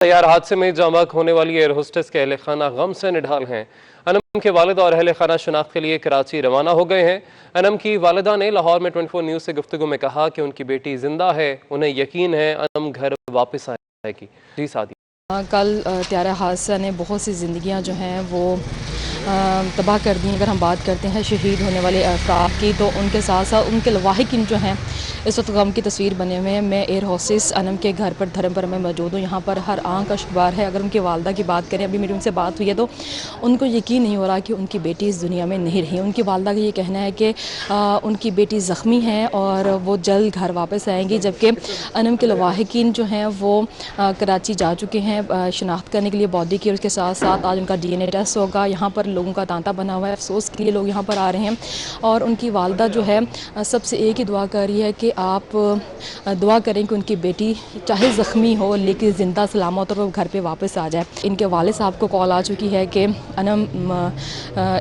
तैयार हादसे में जाँ बहक होने वाली एयर होस्टेस के अहले खाना गम से निढाल हैं। अनम के वालिद और अहले खाना शनाख्त के लिए कराची रवाना हो गए हैं। अनम की वालिदा ने लाहौर में 24 न्यूज़ से गुफ्तगू में कहा कि उनकी बेटी जिंदा है, उन्हें यकीन है अनम घर वापस आएगी। जी सादी कल त्यारा हादसा ने बहुत सी ज़िंदगियां जो हैं वो तबाह कर दी। अगर हम बात करते हैं शहीद होने वाले अफराद की, तो उनके साथ साथ उनके लवाहिकीन जो हैं इस वक्त गम की तस्वीर बने हुए हैं। मैं एयर होस्टेस अनम के घर पर धर्मपुर में मौजूद हूँ। यहाँ पर हर आंख अश्कबार है। अगर उनकी वालदा की बात करें, अभी मेरी उनसे बात हुई है, तो उनको यकीन नहीं हो रहा कि उनकी बेटी इस दुनिया में नहीं रही। उनकी वालदा का ये कहना है कि उनकी बेटी ज़ख्मी है और वो जल्द घर वापस आएंगी, जबकि अनम के लवाहिकीन जो हैं वो कराची जा चुके हैं शनाख्त करने के लिए बॉडी की। उसके साथ साथ आज उनका DNA टेस्ट होगा। यहाँ पर लोगों का तांता बना हुआ है, अफसोस के लिए लोग यहाँ पर आ रहे हैं। और उनकी वालदा जो है सबसे एक ही दुआ कर रही है कि आप दुआ करें कि उनकी बेटी चाहे ज़ख्मी हो लेकिन ज़िंदा सलामत और वो घर पे वापस आ जाए। इनके वालिद साहब को कॉल आ चुकी है कि अनम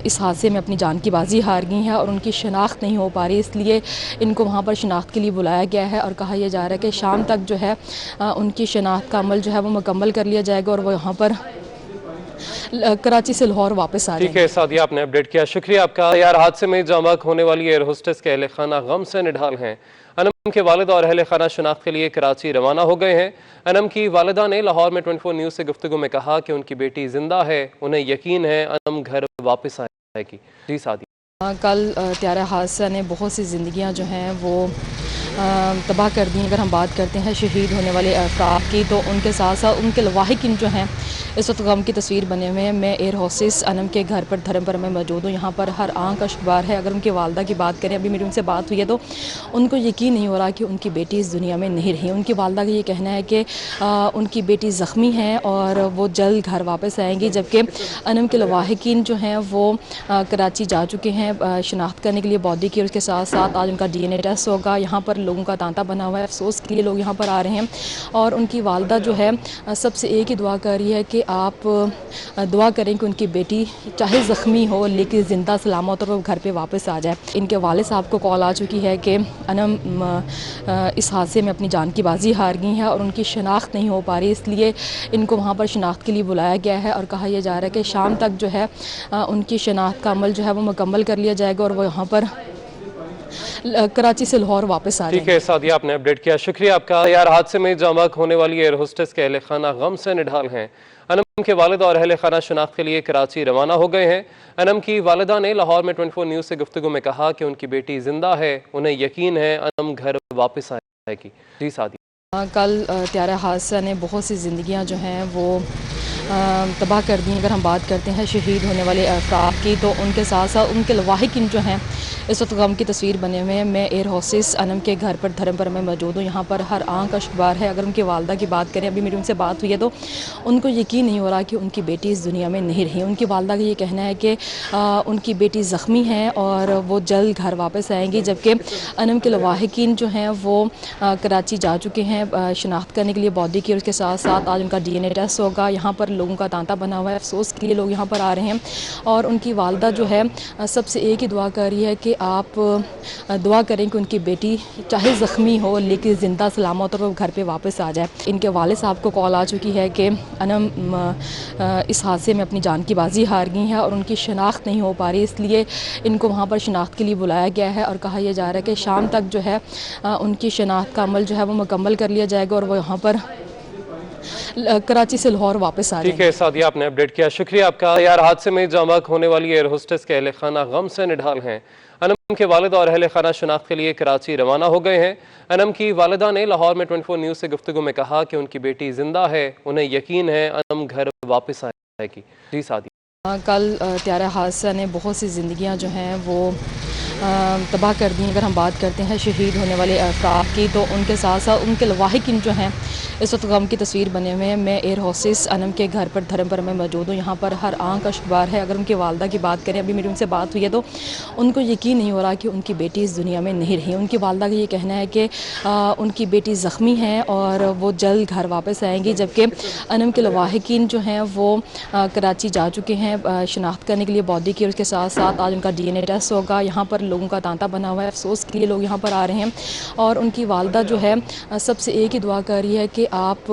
इस हादसे में अपनी जान की बाजी हार गई हैं और उनकी शनाख्त नहीं हो पा रही, इसलिए इनको वहाँ पर शनाख्त के लिए बुलाया गया है। और कहा यह जा रहा है कि शाम तक जो है उनकी शनाख्त का अमल जो है वो मुकम्मल कर लिया जाएगा और वो यहाँ पर कराची से लाहौर वापस आ ठीक है सादिया, आपने अपडेट किया, शुक्रिया आपका। यार हादसे में जाँ बहक होने वाली एयर होस्टेस के अहले खाना गम से निढाल हैं। अनम के वालिद और अहले खाना शनाख्त के लिए कराची रवाना हो गए हैं। अनम की वालिदा ने लाहौर में 24 न्यूज़ से गुफ्तगू में कहा कि उनकी बेटी जिंदा है, उन्हें यकीन है अनम घर वापस आएगी। जी सादिया कल त्यारा हादसा ने बहुत सी ज़िंदगियां जो हैं वो तबाह कर दी। अगर हम बात करते हैं शहीद होने वाले अफराद की, तो उनके साथ साथ उनके लवाहिकीन जो हैं इस वक्त गम की तस्वीर बने हुए हैं। मैं एयर होस्टेस अनम के घर पर धर्मपुर में मौजूद हूँ। यहाँ पर हर आंख अश्कबार है। अगर उनकी वालदा की बात करें, अभी मेरी उनसे बात हुई है, तो उनको यकीन नहीं हो रहा कि उनकी बेटी इस दुनिया में नहीं रही। उनकी वालदा का ये कहना है कि उनकी बेटी ज़ख्मी है और वो जल्द घर वापस आएंगी, जबकि अनम के लवाहिकीन जो हैं वो कराची जा चुके हैं शनाख्त करने के लिए बॉडी की। उसके साथ साथ आज उनका DNA टेस्ट होगा। यहाँ पर लोगों का तांता बना हुआ है, अफसोस के लिए लोग यहाँ पर आ रहे हैं। और उनकी वालदा जो है सबसे एक ही दुआ कर रही है कि आप दुआ करें कि उनकी बेटी चाहे ज़ख्मी हो लेकिन ज़िंदा सलामत और वो घर पे वापस आ जाए। इनके वालिद साहब को कॉल आ चुकी है कि अनम इस हादसे में अपनी जान की बाजी हार गई हैं और उनकी शनाख्त नहीं हो पा रही, इसलिए इनको वहाँ पर शनाख्त के लिए बुलाया गया है। और कहा यह जा रहा है कि शाम तक जो है उनकी शनाख्त का अमल जो है वो मुकम्मल कर लिया जाएगा और वो यहाँ पर कराची से लाहौर वापस आ ठीक है सादिया, आपने अपडेट किया, शुक्रिया आपका। यार हादसे में जाँ बहक होने वाली एयर होस्टेस के अहले खाना गम से निढाल हैं। अनम के वालिद और अहले खाना शनाख्त के लिए कराची रवाना हो गए हैं। अनम की वालिदा ने लाहौर में 24 न्यूज़ से गुफ्तगू में कहा कि उनकी बेटी जिंदा है, उन्हें यकीन है अनम घर वापस आएगी। जी सादिया कल त्यारा हादसा ने बहुत सी ज़िंदगियां जो हैं वो तबाह कर दी। अगर हम बात करते हैं शहीद होने वाले अफराद की, तो उनके साथ साथ उनके लवाहिकीन जो हैं इस वक्त गम की तस्वीर बने हुए हैं। मैं एयर होस्टेस अनम के घर पर धर्मपुर में मौजूद हूँ। यहाँ पर हर आंख अश्कबार है। अगर उनकी वालदा की बात करें, अभी मेरी उनसे बात हुई है, तो उनको यकीन नहीं हो रहा कि उनकी बेटी इस दुनिया में नहीं रही। उनकी वालदा का ये कहना है कि उनकी बेटी ज़ख्मी है और वो जल्द घर वापस आएंगी, जबकि अनम के लवाहिकीन जो हैं वो कराची जा चुके हैं शनाख्त करने के लिए बॉडी की। उसके साथ साथ आज उनका DNA टेस्ट होगा। यहाँ पर लोगों का तांता बना हुआ है, अफसोस के लिए लोग यहाँ पर आ रहे हैं। और उनकी वालदा जो है सबसे एक ही दुआ कर रही है कि आप दुआ करें कि उनकी बेटी चाहे ज़ख्मी हो लेकिन ज़िंदा सलामत और वो घर पे वापस आ जाए। इनके वालिद साहब को कॉल आ चुकी है कि अनम इस हादसे में अपनी जान की बाजी हार गई हैं और उनकी शनाख्त नहीं हो पा रही, इसलिए इनको वहाँ पर शनाख्त के लिए बुलाया गया है। और कहा यह जा रहा है कि शाम तक जो है उनकी शनाख्त का अमल जो है वो मुकम्मल कर लिया जाएगा और वो यहाँ पर कराची से लाहौर वापस आ। ठीक है सादिया, आपने अपडेट किया, शुक्रिया आपका। यार हादसे में जाँ बहक होने वाली एयर होस्टेस के अहले खाना गम से निढाल हैं। अनम के वालिद और अहले खाना शनाख्त के लिए कराची रवाना हो गए हैं। अनम की वालिदा ने लाहौर में 24 न्यूज़ से गुफ्तगू में कहा कि उनकी बेटी जिंदा है, उन्हें यकीन है अनम घर वापस आएगी। जी सादिया कल त्यारा हादसा ने बहुत सी ज़िंदगियां जो हैं वो तबाह कर दी। अगर हम बात करते हैं शहीद होने वाले अफराद की, तो उनके साथ साथ उनके लवाहिकीन जो हैं इस वक्त गम की तस्वीर बने हुए हैं। मैं एयर होस्टेस अनम के घर पर धर्मपुर में मौजूद हूँ। यहाँ पर हर आंख अश्कबार है। अगर उनकी वालदा की बात करें, अभी मेरी उनसे बात हुई है, तो उनको यकीन नहीं हो रहा कि उनकी बेटी इस दुनिया में नहीं रही। उनकी वालदा का ये कहना है कि उनकी बेटी ज़ख्मी है और वो जल्द घर वापस आएंगी, जबकि अनम के लवाहिकीन जो हैं वो कराची जा चुके हैं शनाख्त करने के लिए बॉडी की। उसके साथ साथ आज उनका DNA टेस्ट होगा। यहाँ पर लोगों का तांता बना हुआ है। अफसोस के लिए लोग यहाँ पर आ रहे हैं और उनकी वालदा जो है सबसे एक ही दुआ कर रही है कि आप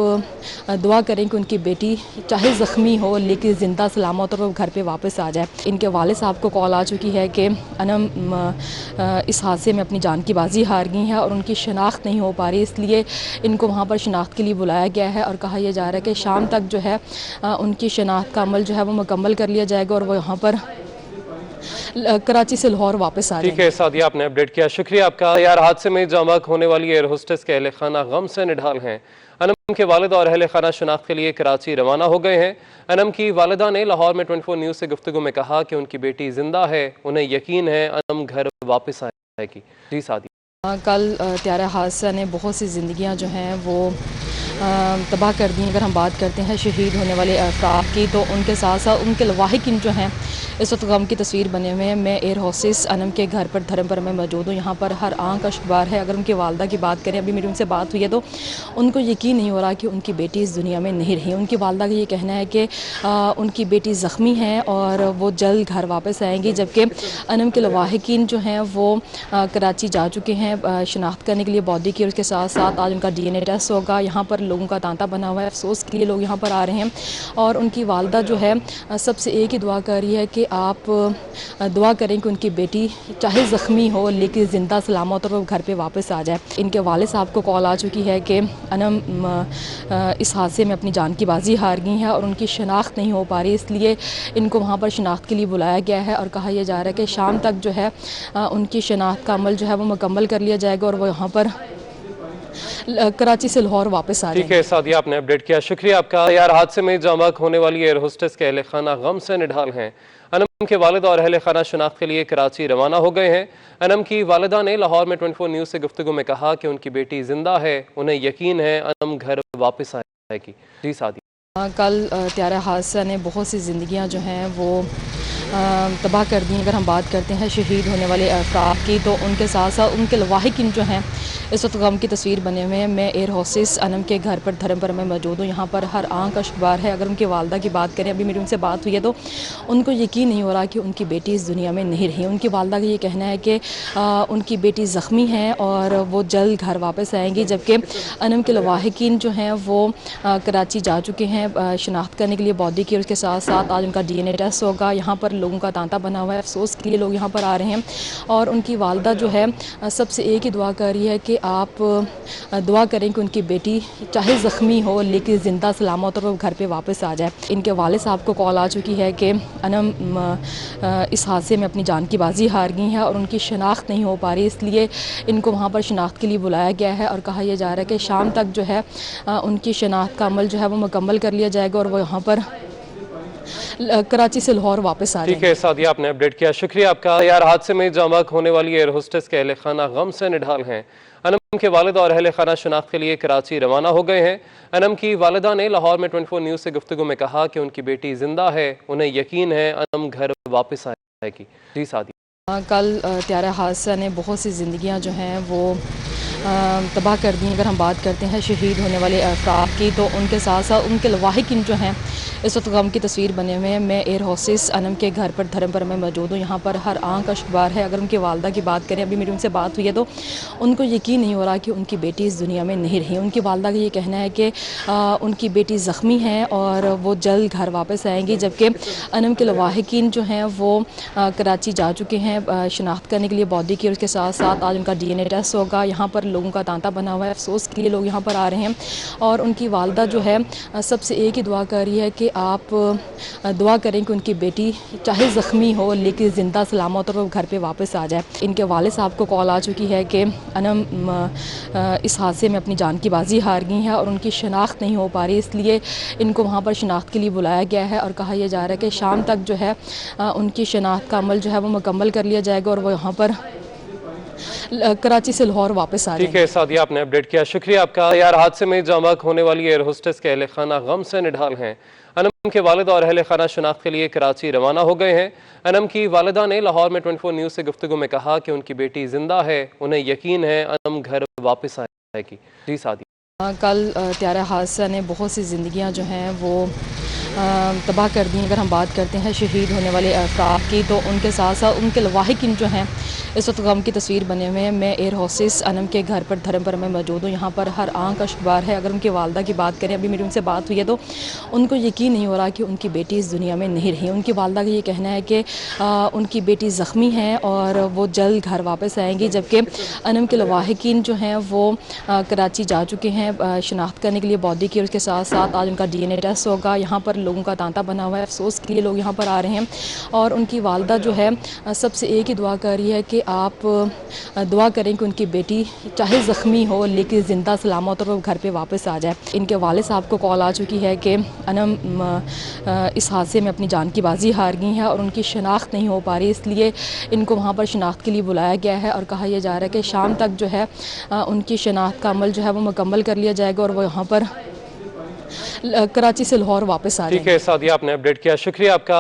दुआ करें कि उनकी बेटी चाहे ज़ख्मी हो लेकिन ज़िंदा सलामत और वो घर पे वापस आ जाए। इनके वालिद साहब को कॉल आ चुकी है कि अनम इस हादसे में अपनी जान की बाजी हार गई हैं और उनकी शनाख्त नहीं हो पा रही, इसलिए इनको वहाँ पर शनाख्त के लिए बुलाया गया है और कहा यह जा रहा है कि शाम तक जो है उनकी शनाख्त का अमल जो है वो मुकम्मल कर लिया जाएगा और वो यहाँ पर कराची से लाहौर वापस आ रहे हैं। ठीक है सादिया, आपने अपडेट किया, शुक्रिया आपका। यार हादसे में जामक होने वाली एयर होस्टेस के अहले खाना गम से निढाल हैं। अनम के वालिद और अहले खाना शनाख्त के लिए कराची रवाना हो गए हैं। अनम की वालिदा ने लाहौर में 24 न्यूज़ से गुफ्तगू में कहा कि उनकी बेटी जिंदा है, उन्हें यकीन है अनम घर वापस आएगी। जी सादिया, कल त्यारा हादसा ने बहुत सी ज़िंदगियाँ जो हैं वो तबाह कर दी। अगर हम बात करते हैं शहीद होने वाले अफराद की, तो उनके साथ साथ उनके लवाहिकीन जो हैं इस वक्त गम की तस्वीर बने हुए हैं। मैं एयर होस्टेस अनम के घर पर धर्मपुर में मौजूद हूँ। यहाँ पर हर आंख अश्कबार है। अगर उनकी वालदा की बात करें, अभी मेरी उनसे बात हुई है तो उनको यकीन नहीं हो रहा कि उनकी बेटी इस दुनिया में नहीं रही। उनकी वालदा का ये कहना है कि उनकी बेटी ज़ख्मी है और वो जल्द घर वापस आएंगी, जबकि अनम के लवाहिकीन जो हैं वो कराची जा चुके हैं शनाख्त करने के लिए बॉडी की। उसके साथ साथ आज उनका DNA टेस्ट होगा। यहाँ पर लोगों का तांता बना हुआ है। अफसोस के लिए लोग यहाँ पर आ रहे हैं और उनकी वालदा जो है सबसे एक ही दुआ कर रही है कि आप दुआ करें कि उनकी बेटी चाहे ज़ख्मी हो लेकिन ज़िंदा सलामत और वो घर पे वापस आ जाए। इनके वालिद साहब को कॉल आ चुकी है कि अनम इस हादसे में अपनी जान की बाजी हार गई हैं और उनकी शनाख्त नहीं हो पा रही, इसलिए इनको वहाँ पर शनाख्त के लिए बुलाया गया है और कहा यह जा रहा है कि शाम तक जो है उनकी शनाख्त का अमल जो है वो मुकम्मल कर लिया जाएगा और वो यहाँ पर कराची से लाहौर वापस आ रहे हैं। ठीक है सादिया, आपने अपडेट किया, शुक्रिया आपका। यार हादसे में जामक होने वाली एयर होस्टेस के अहले खाना गम से निढाल हैं। अनम के वालिद और अहले खाना शनाख्त के लिए कराची रवाना हो गए हैं। अनम की वालिदा ने लाहौर में 24 न्यूज़ से गुफ्तगू में कहा कि उनकी बेटी जिंदा है, उन्हें यकीन है अनम घर वापस आएगी। जी सादिया, कल त्यारा हादसा ने बहुत सी ज़िंदगियाँ जो हैं वो तबाह कर दी। अगर हम बात करते हैं शहीद होने वाले अफराद की, तो उनके साथ साथ उनके लवाहिकीन जो हैं इस वक्त गम की तस्वीर बने हुए हैं। मैं एयर होस्टेस अनम के घर पर धर्मपुर में मौजूद हूँ। यहाँ पर हर आंख अश्कबार है। अगर उनकी वालदा की बात करें, अभी मेरी उनसे बात हुई है तो उनको यकीन नहीं हो रहा कि उनकी बेटी इस दुनिया में नहीं रही। उनकी वालदा का ये कहना है कि उनकी बेटी ज़ख्मी है और वो जल्द घर वापस आएंगी, जबकि अनम के लवाहिकीन जो हैं वो कराची जा चुके हैं शनाख्त करने के लिए बॉडी की। उसके साथ साथ आज उनका DNA टेस्ट होगा। यहाँ पर लोगों का तांता बना हुआ है। अफसोस के लिए लोग यहाँ पर आ रहे हैं और उनकी वालदा जो है सबसे एक ही दुआ कर रही है कि आप दुआ करें कि उनकी बेटी चाहे ज़ख्मी हो लेकिन ज़िंदा सलामत और वो घर पे वापस आ जाए। इनके वालिद साहब को कॉल आ चुकी है कि अनम इस हादसे में अपनी जान की बाजी हार गई हैं और उनकी शनाख्त नहीं हो पा रही, इसलिए इनको वहाँ पर शनाख्त के लिए बुलाया गया है और कहा यह जा रहा है कि शाम तक जो है उनकी शनाख्त का अमल जो है वो मुकम्मल कर लिया जाएगा और वो यहाँ पर कराची से लाहौर वापस आ रहे हैं। ठीक है सादिया, आपने अपडेट किया, शुक्रिया आपका। यार हादसे में जामक होने वाली एयर होस्टेस के अहले खाना गम से निढाल हैं। अनम के वालिद और अहले खाना शनाख्त के लिए कराची रवाना हो गए हैं। अनम की वालिदा ने लाहौर में 24 न्यूज़ से गुफ्तगू में कहा कि उनकी बेटी जिंदा है, उन्हें यकीन है अनम घर वापस आएगी। जी सादिया, कल त्यारा हादसा ने बहुत सी ज़िंदगियाँ जो हैं वो तबाह कर दी। अगर हम बात करते हैं शहीद होने वाले अफराद की, तो उनके साथ साथ उनके लवाहिकीन जो हैं इस वक्त गम की तस्वीर बने हुए हैं। मैं एयर होस्टेस अनम के घर पर धर्मपुर में मौजूद हूँ। यहाँ पर हर आंख अश्कबार है। अगर उनकी वालदा की बात करें, अभी मेरी उनसे बात हुई है तो उनको यकीन नहीं हो रहा कि उनकी बेटी इस दुनिया में नहीं रही। उनकी वालदा का ये कहना है कि उनकी बेटी ज़ख्मी है और वो जल्द घर वापस आएंगी, जबकि अनम के लवाहिकीन जो हैं वो कराची जा चुके हैं शनाख्त करने के लिए बॉडी की। उसके साथ साथ आज उनका DNA टेस्ट होगा। यहाँ पर लोगों का तांता बना हुआ है। अफसोस के लिए लोग यहाँ पर आ रहे हैं और उनकी वालदा जो है सबसे एक ही दुआ कर रही है कि आप दुआ करें कि उनकी बेटी चाहे ज़ख्मी हो लेकिन ज़िंदा सलामत और वो घर पे वापस आ जाए। इनके वालिद साहब को कॉल आ चुकी है कि अनम इस हादसे में अपनी जान की बाजी हार गई हैं और उनकी शनाख्त नहीं हो पा रही, इसलिए इनको वहाँ पर शनाख्त के लिए बुलाया गया है और कहा यह जा रहा है कि शाम तक जो है उनकी शनाख्त का अमल जो है वो मुकम्मल कर लिया जाएगा और वो यहाँ पर कराची से लाहौर वापस आ रहे हैं। ठीक है सादिया, आपने अपडेट किया, शुक्रिया आपका। यार हादसे में जामक होने वाली एयर होस्टेस के अहले खाना गम से निढाल हैं। अनम के वालिद और अहले खाना शनाख्त के लिए कराची रवाना हो गए हैं। अनम की वालिदा ने लाहौर में 24 न्यूज़ से गुफ्तगू में कहा कि उनकी बेटी जिंदा है, उन्हें यकीन है अनम घर वापस आएगी। जी सादिया, कल त्यारा हादसा ने बहुत सी ज़िंदगियाँ जो हैं वो तबाह कर दी। अगर हम बात करते हैं शहीद होने वाले अफराद की, तो उनके साथ साथ उनके लवाहिकीन जो हैं इस वक्त गम की तस्वीर बने हुए हैं। मैं एयर होस्टेस अनम के घर पर धर्मपुरा में मौजूद हूँ। यहाँ पर हर आंख का शुमार है। अगर उनकी वालदा की बात करें, अभी मेरी उनसे बात हुई है तो उनको यकीन नहीं हो रहा कि उनकी बेटी इस दुनिया में नहीं रही। उनकी वालदा का ये कहना है कि उनकी बेटी ज़ख्मी है और वो जल्द घर वापस आएंगी, जबकि अनम के लवाहिकीन जो हैं वो कराची जा चुके हैं शनाख्त करने के लिए बॉडी की। और उसके साथ साथ आज उनका DNA टेस्ट होगा। यहाँ पर लोगों का तांता बना हुआ है, अफसोस के लिए लोग यहाँ पर आ रहे हैं। और उनकी वालदा जो है सबसे एक ही दुआ कर रही है कि आप दुआ करें कि उनकी बेटी चाहे ज़ख्मी हो लेकिन ज़िंदा सलामत और वो घर पे वापस आ जाए। इनके वालिद साहब को कॉल आ चुकी है कि अनम इस हादसे में अपनी जान की बाजी हार गई हैं और उनकी शनाख्त नहीं हो पा रही, इसलिए इनको वहाँ पर शनाख्त के लिए बुलाया गया है। और कहा यह जा रहा है कि शाम तक जो है उनकी शनाख्त का अमल जो है वो मुकम्मल कर लिया जाएगा और वो यहाँ पर कराची से लाहौर वापस आ जाएंगे। ठीक है सादिया, आपने अपडेट किया, शुक्रिया आपका।